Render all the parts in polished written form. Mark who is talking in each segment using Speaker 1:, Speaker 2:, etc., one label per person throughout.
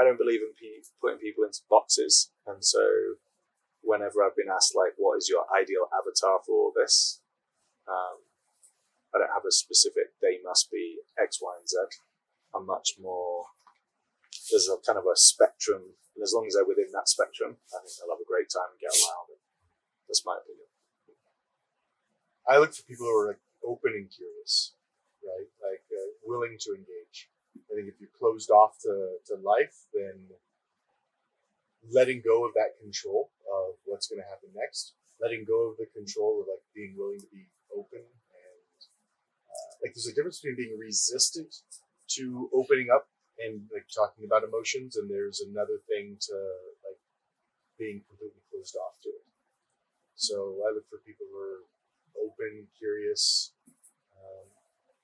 Speaker 1: I don't believe in putting people into boxes. And so whenever I've been asked, like, what is your ideal avatar for all this? I don't have a specific, they must be X, Y, and Z. I'm much more, there's a kind of a spectrum. And as long as they're within that spectrum, I think they'll have a great time and get around it. That's my opinion.
Speaker 2: I look for people who are like open and curious, right? Like willing to engage. I think if you're closed off to life, then letting go of that control of what's going to happen next, letting go of the control of like being willing to be open, and like there's a difference between being resistant to opening up and like talking about emotions, and there's another thing to like being completely closed off to it. So I look for people who are open, curious,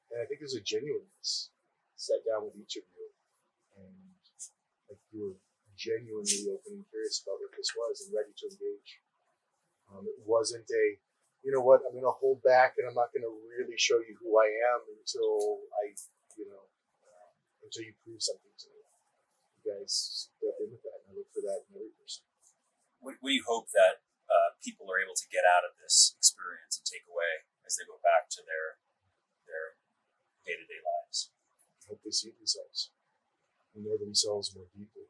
Speaker 2: and I think there's a genuineness. Sat down with each of you, and like you were genuinely open and curious about what this was and ready to engage. It wasn't a, you know what, I'm going to hold back and I'm not going to really show you who I am until until you prove something to me. You guys step in with that, and I look for that in every person.
Speaker 3: What do you hope that people are able to get out of this experience and take away as they go back to their day-to-day lives?
Speaker 2: I hope they see themselves and know themselves more deeply.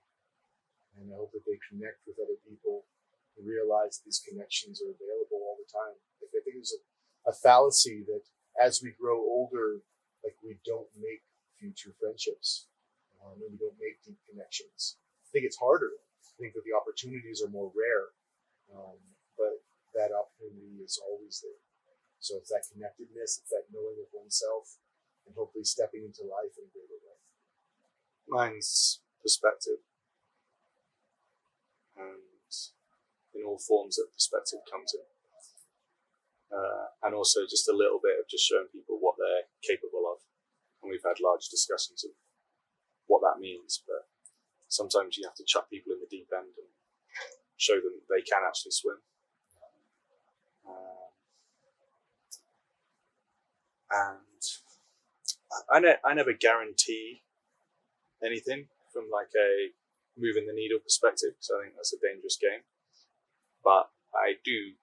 Speaker 2: And I hope that they connect with other people and realize these connections are available all the time. Like, I think there's a fallacy that as we grow older, like we don't make future friendships and we don't make deep connections. I think it's harder. I think that the opportunities are more rare, but that opportunity is always there. So it's that connectedness, it's that knowing of oneself, and hopefully stepping into life in a greater way.
Speaker 1: Mine's perspective. And in all forms that perspective comes in. And also just a little bit of just showing people what they're capable of. And we've had large discussions of what that means, but sometimes you have to chuck people in the deep end and show them they can actually swim. And I never guarantee anything from like a moving the needle perspective, because I think that's a dangerous game. But I do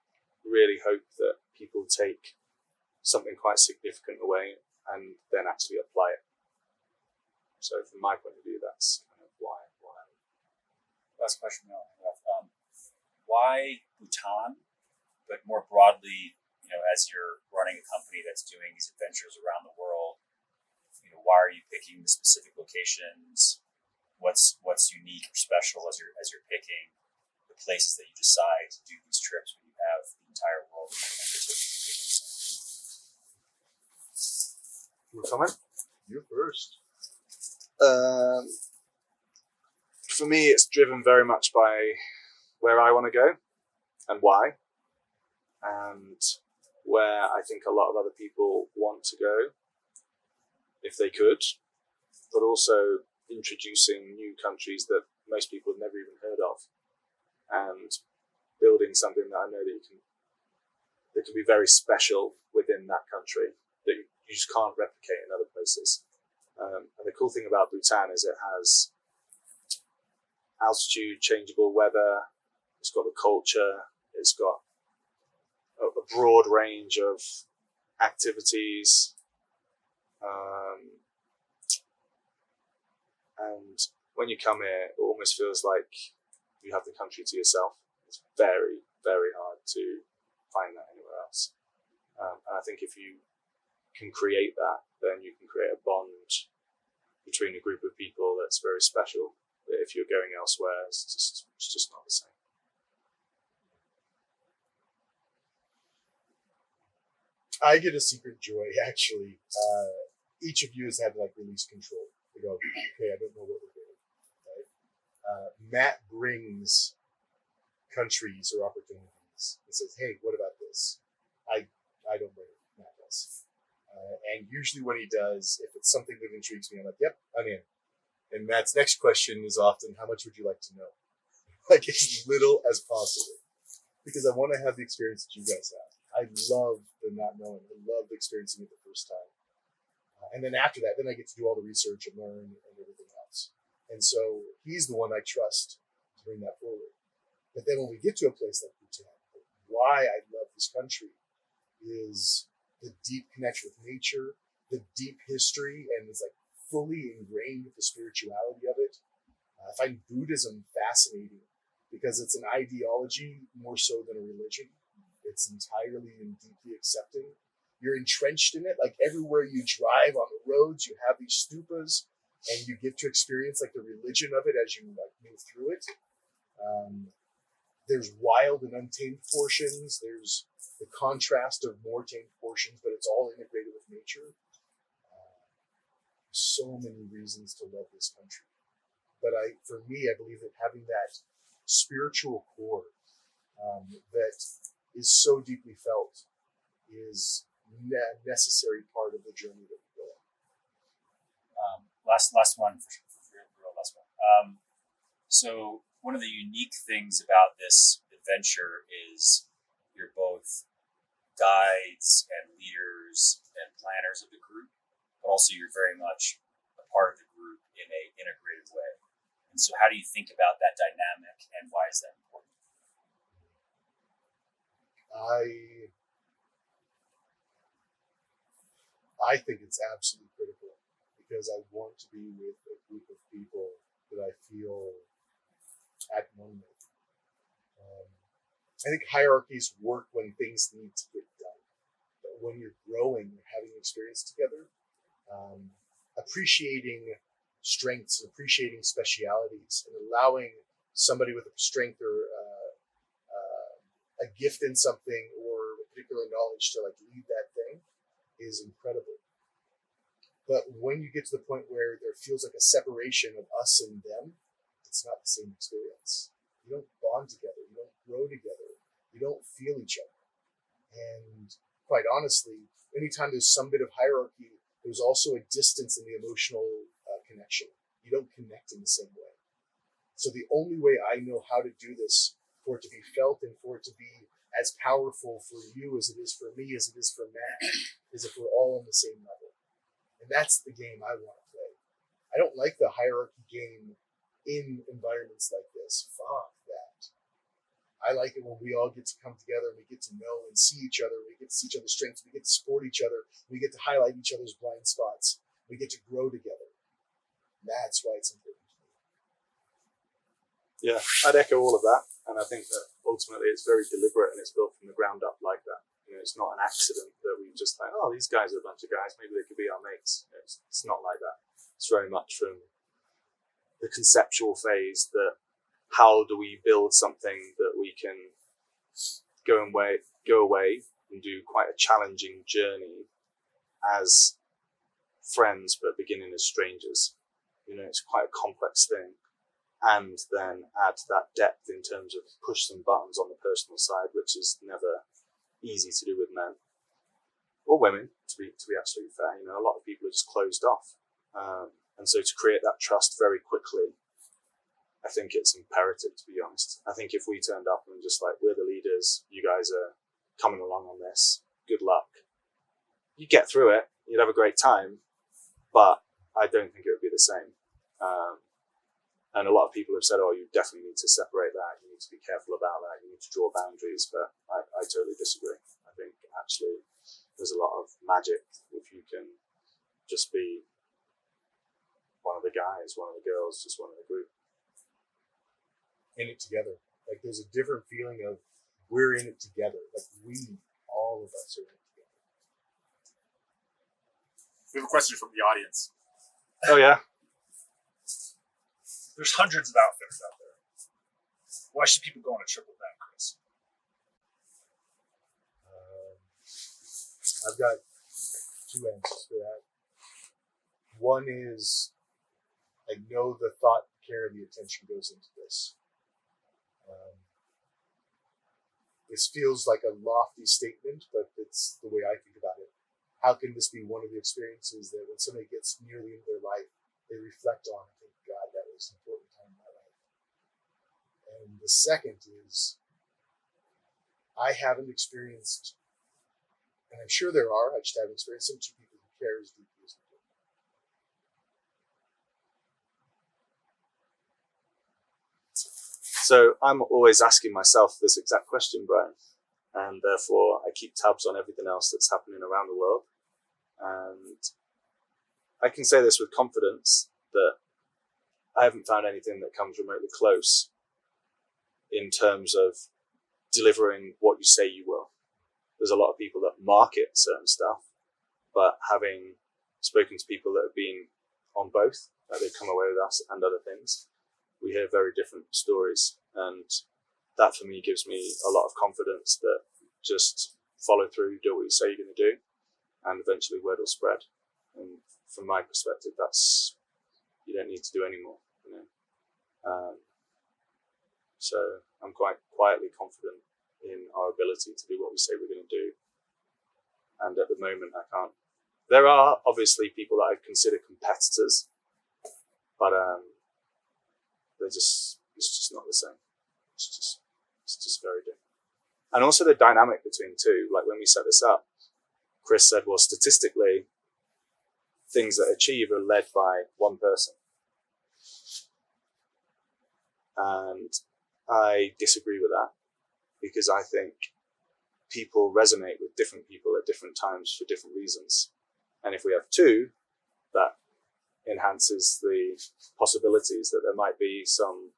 Speaker 1: really hope that people take something quite significant away and then actually apply it. So from my point of view, that's kind of why.
Speaker 3: Last question now. Why Bhutan? But more broadly, as you're running a company that's doing these adventures around the world, why are you picking the specific locations? What's unique or special as you're picking the places that you decide to do these trips when you have the entire world at your fingertips?
Speaker 1: You comment?
Speaker 2: You first.
Speaker 1: For me, it's driven very much by where I want to go and why, and where I think a lot of other people want to go if they could, but also introducing new countries that most people have never even heard of, and building something that I know that can be very special within that country that you just can't replicate in other places. And the cool thing about Bhutan is it has altitude, changeable weather, it's got the culture, it's got a broad range of activities, and when you come here, it almost feels like you have the country to yourself. It's very, very hard to find that anywhere else. And I think if you can create that, then you can create a bond between a group of people that's very special. But if you're going elsewhere, it's just not the same.
Speaker 2: I get a secret joy, actually. Each of you has had like release control. They go, okay, I don't know what we're doing. Right? Matt brings countries or opportunities and says, hey, what about this? I don't bring it. Matt does. And usually when he does, if it's something that intrigues me, I'm like, yep, I'm in. And Matt's next question is often, how much would you like to know? Like as little as possible. Because I want to have the experience that you guys have. I love the not knowing. I love experiencing it the first time. And then after that, then I get to do all the research and learn and everything else. And so he's the one I trust to bring that forward. But then when we get to a place like Bhutan, why I love this country is the deep connection with nature, the deep history, and it's like fully ingrained with the spirituality of it. I find Buddhism fascinating because it's an ideology more so than a religion. It's entirely and deeply accepting. You're entrenched in it. Like everywhere you drive on the roads, you have these stupas, and you get to experience like the religion of it as you like move through it. There's wild and untamed portions. There's the contrast of more tamed portions, but it's all integrated with nature. So many reasons to love this country. But for me, I believe that having that spiritual core that is so deeply felt is a necessary part of the journey that we go on.
Speaker 3: Last one for real, last one. So one of the unique things about this adventure is you're both guides and leaders and planners of the group, but also you're very much a part of the group in a integrated way. And so how do you think about that dynamic, and why is that important?
Speaker 2: I think it's absolutely critical because I want to be with a group of people that I feel at one with. I think hierarchies work when things need to get done. But when you're growing, you're having experience together, appreciating strengths and appreciating specialities and allowing somebody with a strength or a gift in something or a particular knowledge to like lead that thing is incredible. But when you get to the point where there feels like a separation of us and them, it's not the same experience. You don't bond together. You don't grow together. You don't feel each other. And quite honestly, anytime there's some bit of hierarchy, there's also a distance in the emotional connection. You don't connect in the same way. So the only way I know how to do this for it to be felt and for it to be as powerful for you as it is for me, as it is for Matt, is if we're all on the same level. And that's the game I want to play. I don't like the hierarchy game in environments like this. Fuck that. I like it when we all get to come together and we get to know and see each other. We get to see each other's strengths. We get to support each other. We get to highlight each other's blind spots. We get to grow together. That's why it's important to me.
Speaker 1: Yeah, I'd echo all of that. And I think that ultimately it's very deliberate and it's built from the ground up like that. You know, it's not an accident that we just like, oh, these guys are a bunch of guys. Maybe they could be our mates. It's not like that. It's very much from the conceptual phase that how do we build something that we can go away and do quite a challenging journey as friends, but beginning as strangers. You know, it's quite a complex thing. And then add that depth in terms of push some buttons on the personal side, which is never easy to do with men or women, to be absolutely fair. You know, a lot of people are just closed off. And so to create that trust very quickly, I think it's imperative, to be honest. I think if we turned up and just like, we're the leaders, you guys are coming along on this, good luck. You'd get through it, you'd have a great time, but I don't think it would be the same. And a lot of people have said, oh, you definitely need to separate that. You need to be careful about that. You need to draw boundaries. But I totally disagree. I think actually there's a lot of magic if you can just be one of the guys, one of the girls, just one of the group.
Speaker 2: In it together. Like there's a different feeling of we're in it together. Like all of us are in it together.
Speaker 4: We have a question from the audience.
Speaker 1: Oh, yeah?
Speaker 4: There's hundreds of outfitters out there. Why should people go on a trip with that, Chris?
Speaker 2: I've got two answers for that. One is I know the thought, care, and the attention goes into this. This feels like a lofty statement, but it's the way I think about it. How can this be one of the experiences that when somebody gets near the end of their life, they reflect on and think, God, that was an important time in my life. And the second is, I haven't experienced, and I'm sure there are, I just haven't experienced some two people who care as deeply as we do.
Speaker 1: So I'm always asking myself this exact question, Brian, and therefore I keep tabs on everything else that's happening around the world. And I can say this with confidence that I haven't found anything that comes remotely close in terms of delivering what you say you will. There's a lot of people that market certain stuff, but having spoken to people that have been on both, they've come away with us and other things, we hear very different stories. And that for me gives me a lot of confidence that just follow through, do what you say you're going to do, and eventually word will spread. And from my perspective, that's, you don't need to do any more, you know. So I'm quite quietly confident in our ability to do what we say we're going to do. And at the moment, I can't. There are obviously people that I consider competitors, but it's just not the same. It's just very different. And also the dynamic between the two. Like when we set this up, Chris said, well, statistically, things that achieve are led by one person. And I disagree with that, because I think people resonate with different people at different times for different reasons. And if we have two, that enhances the possibilities that there might be some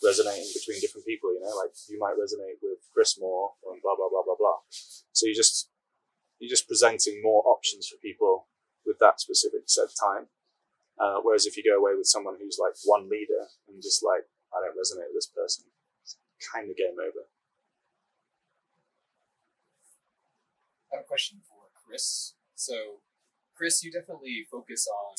Speaker 1: resonating between different people, you know, like you might resonate with Chris more and blah, blah, blah, blah, blah. So you're just presenting more options for people with that specific set time. Whereas if you go away with someone who's like one leader and just like, I don't resonate with this person, it's kind of game over.
Speaker 5: I have a question for Chris. So, Chris, you definitely focus on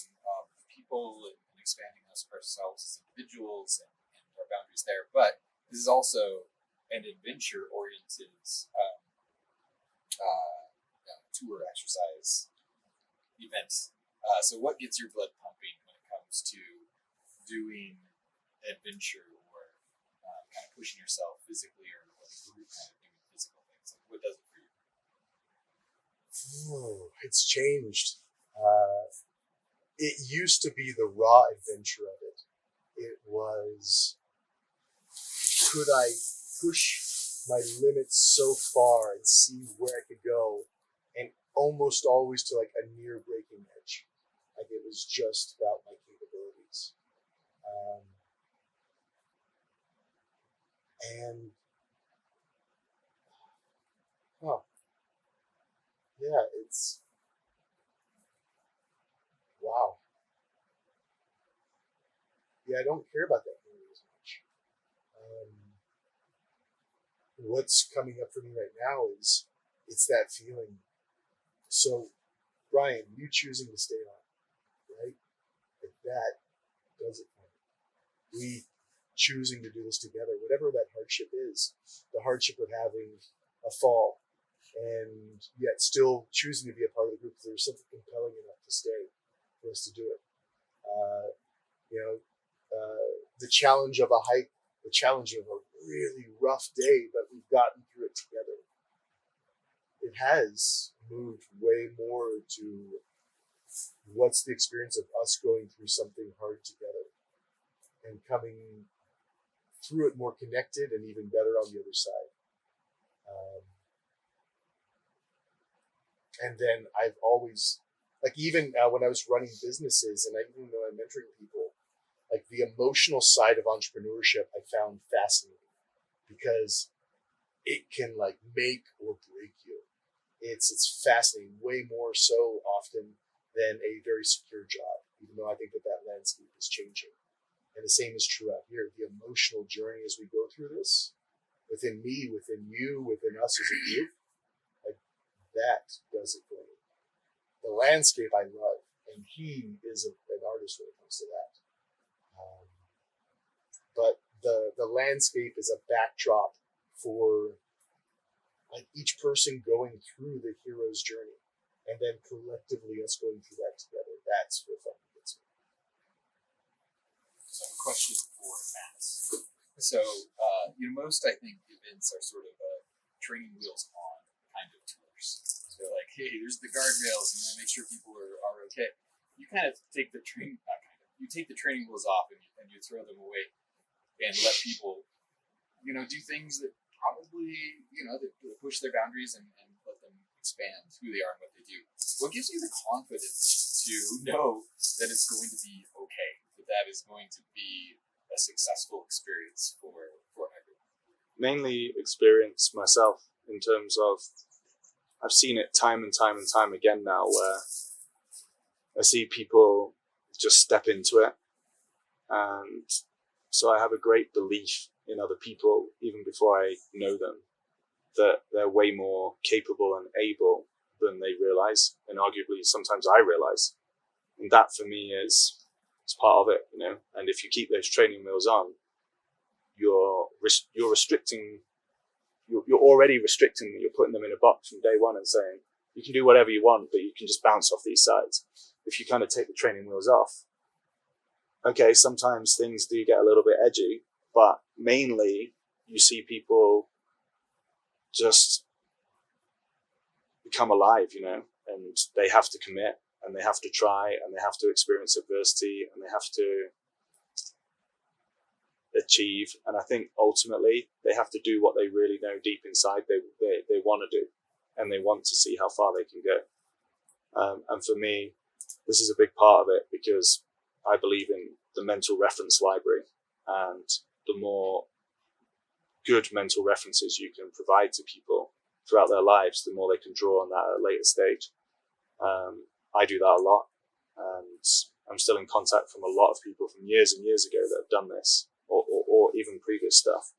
Speaker 5: people and expanding us ourselves as individuals and our boundaries there. But this is also an adventure-oriented tour exercise event. So, what gets your blood pumping when it comes to doing adventure or kind of pushing yourself physically or group kind of doing physical things? Like, what does it for you?
Speaker 2: Oh, it's changed. It used to be the raw adventure of it. It was, could I push my limits so far and see where I could go, and almost always to like a near breaking edge. Like it was just about my capabilities. Yeah, it's, wow. Yeah, I don't care about that nearly as much. What's coming up for me right now is, it's that feeling. So, Brian, you choosing to stay on, right? Like that does it for me. We choosing to do this together, whatever that hardship is, the hardship of having a fall, and yet still choosing to be a part of the group because there was something compelling enough to stay for us to do it. The challenge of a hike, the challenge of a really rough day, but we've gotten through it together. It has moved way more to what's the experience of us going through something hard together and coming through it more connected and even better on the other side. And then I've always, like even when I was running businesses and even when I'm mentoring people, like the emotional side of entrepreneurship I found fascinating because it can like make or break you. It's fascinating, way more so often than a very secure job, even though I think that landscape is changing. And the same is true out here. The emotional journey as we go through this, within me, within you, within us as a group, like that does it for me. The landscape I love, and he is an artist when it comes to that. But the landscape is a backdrop for like each person going through the hero's journey, and then collectively us going through that together. That's what fucking gets me.
Speaker 5: So, a question for Matt. So, most I think events are sort of training wheels on kind of tours. So, like, hey, there's the guardrails, and then make sure people are okay. You kind of take the training wheels off and you throw them away and let people do things that probably, that push their boundaries and let them expand who they are and what they do. What gives you the confidence to know that it's going to be okay, that is going to be a successful experience for everyone?
Speaker 1: Mainly experience myself in terms of, I've seen it time and time and time again now, where I see people just step into it. And so I have a great belief in other people, even before I know them, that they're way more capable and able than they realize. And arguably, sometimes I realize. And that for me is part of it, And if you keep those training wheels on, you're restricting, you're already restricting, you're putting them in a box from day one and saying, you can do whatever you want, but you can just bounce off these sides. If you kind of take the training wheels off, okay, sometimes things do get a little bit edgy, but mainly you see people just become alive, and they have to commit, and they have to try, and they have to experience adversity, and they have to achieve. And I think ultimately they have to do what they really know deep inside they want to do, and they want to see how far they can go. And for me, this is a big part of it, because I believe in the mental reference library, and the more good mental references you can provide to people throughout their lives, the more they can draw on that at a later stage. I do that a lot, and I'm still in contact from a lot of people from years and years ago that have done this, or even previous stuff.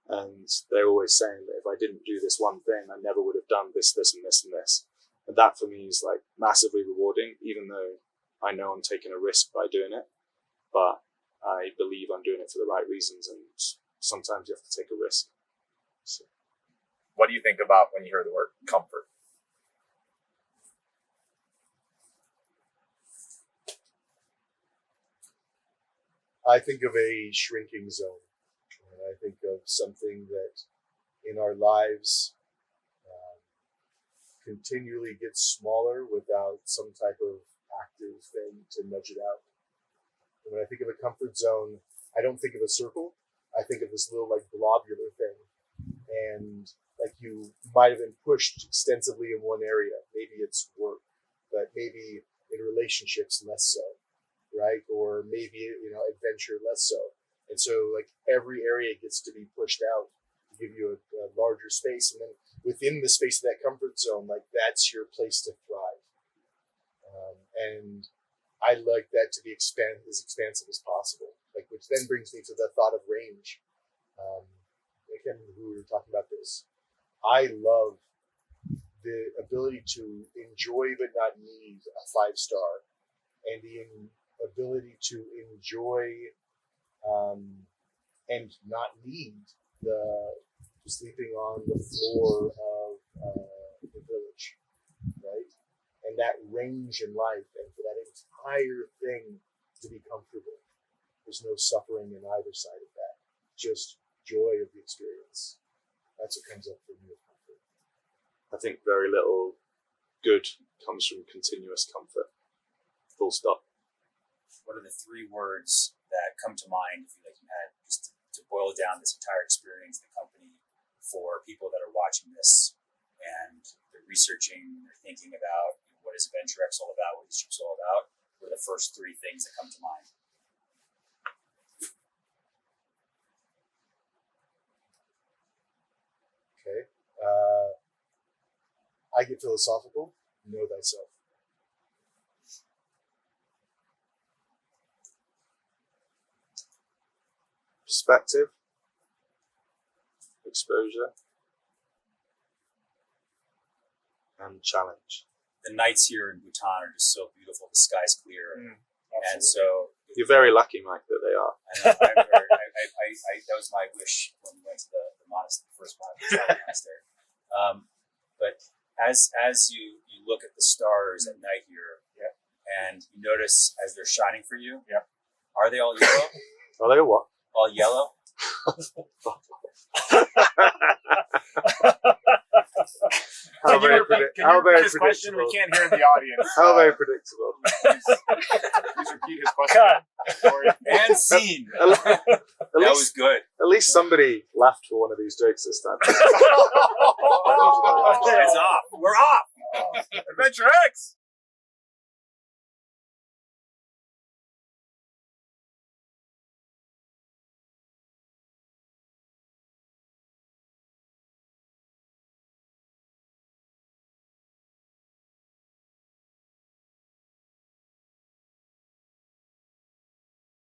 Speaker 1: And they're always saying that if I didn't do this one thing, I never would have done this, this, and this, and this. And that for me is like massively rewarding, even though I know I'm taking a risk by doing it, but I believe I'm doing it for the right reasons, and sometimes you have to take a risk. So.
Speaker 4: What do you think about when you hear the word comfort?
Speaker 2: I think of a shrinking zone. And I think of something that in our lives continually gets smaller without some type of active thing to nudge it out. And when I think of a comfort zone, I don't think of a circle. I think of this little globular thing. And you might have been pushed extensively in one area. Maybe it's work, but maybe in relationships less so, right? Or maybe, adventure less so. And so every area gets to be pushed out to give you a larger space. And then within the space of that comfort zone, that's your place to thrive. And I like that to be as expansive as possible, which then brings me to the thought of range. I can't remember who we were talking about this. I love the ability to enjoy but not need a 5-star, and the ability to enjoy and not need the sleeping on the floor of the village, right? And that range in life, and for that entire thing to be comfortable. There's no suffering in either side of that, just joy of the experience. That's what comes up for me with comfort.
Speaker 1: I think very little good comes from continuous comfort. Full stop.
Speaker 3: What are the 3 words that come to mind if you had just to boil down this entire experience, the company, for people that are watching this and they're researching, they're thinking about what is AdventureX all about, what is Chips all about? What are the first 3 things that come to mind?
Speaker 2: Okay. I get philosophical. Know thyself.
Speaker 1: Perspective, exposure, and challenge.
Speaker 3: The nights here in Bhutan are just so beautiful. The sky's clear. And so...
Speaker 1: You're very lucky, Mike, that they are.
Speaker 3: That was my wish when we went to the monastery, the first monastery. But as you look at the stars at night here, and you notice as they're shining for you, are they all yellow?
Speaker 1: Are they what?
Speaker 3: All yellow?
Speaker 1: How
Speaker 4: Can you
Speaker 1: very,
Speaker 4: repeat- can you
Speaker 1: how
Speaker 4: repeat
Speaker 1: very
Speaker 4: his question?
Speaker 1: predictable.
Speaker 4: We can't hear in the audience.
Speaker 1: How very predictable.
Speaker 4: Please repeat his question.
Speaker 3: Cut. And scene.
Speaker 1: At
Speaker 3: That was
Speaker 1: least,
Speaker 3: good.
Speaker 1: at least somebody laughed for one of these jokes this time.
Speaker 3: It's off. We're off.
Speaker 4: Adventure X.